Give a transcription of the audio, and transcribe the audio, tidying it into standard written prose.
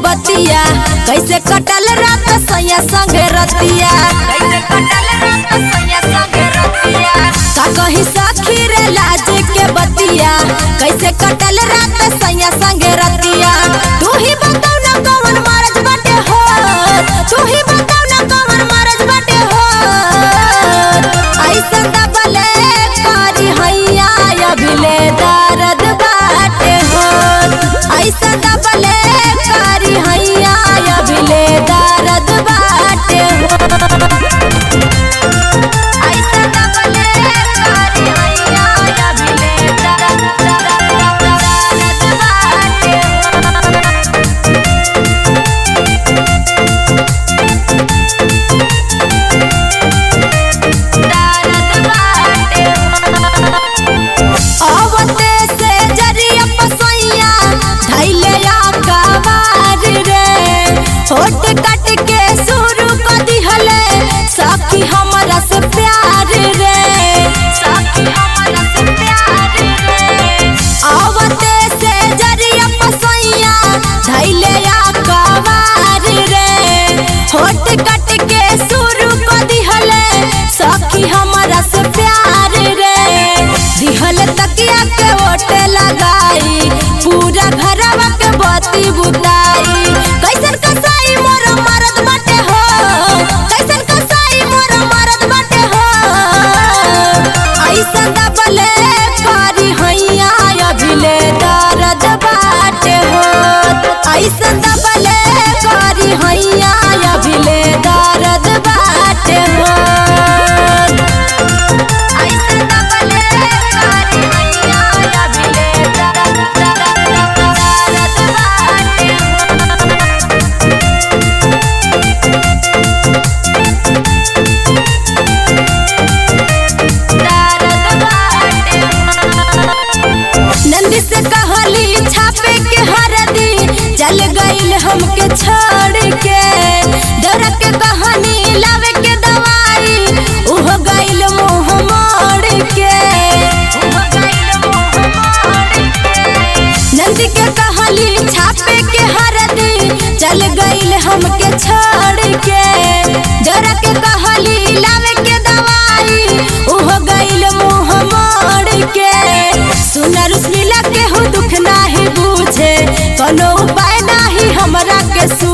बतिया कैसे कटल रात सैया संगे रतिया का कही सखी रे लाज के बतिया कैसे कटल रात सैया संगे रतिया। तू ही बताऊ ना कौन मरज बाटे हो, तू ही बताऊ ना कौन मरज बाटे हो। ऐसा दबले करी हैया अभिले दर्द बाटे हो, ऐसा दबले करी हैया अभिले दर्द बाटे हो। ऐसा दबले करी हैया अभिले दर्द बाटे आवते से जरिया पसैया धैले आकावार रे। होठ कट के शुरू कर दिहले सखी हमरा से प्यार रे, सखी हमरा से प्यार रे। आवते से जरिया पसैया धैले आकावार रे। होठ कट के शुरू कर दिहले सखी हमरा से प्यार रे। दिहल तकिया के ओटे लगाई पूरा घरवा के बत्ती बुताई। कैसन कसाई मोर मरद बाटे हो, कैसन कसाई मोर मरद बाटे हो। ऐसा दबले करी हैया अभिले दर्द बाटे हो, ऐसा दबले करी हैया अभिले दर्द बाटे हो। नंदी से कहली छापे के हरदी चल गईल हमके छोड़ के। डर के कहानी लावे के दवाई उहो गईल मुंह मोड़ के। नंदी के कहली छापे के हरदी चल गईल हमके छोड़ के। डर के कहली लावे के दवाई उहो गईल मुंह मोड़ के। सुनर मिला के हो दुख नाही बुझे, कोनो उपाय नाही हमरा के सू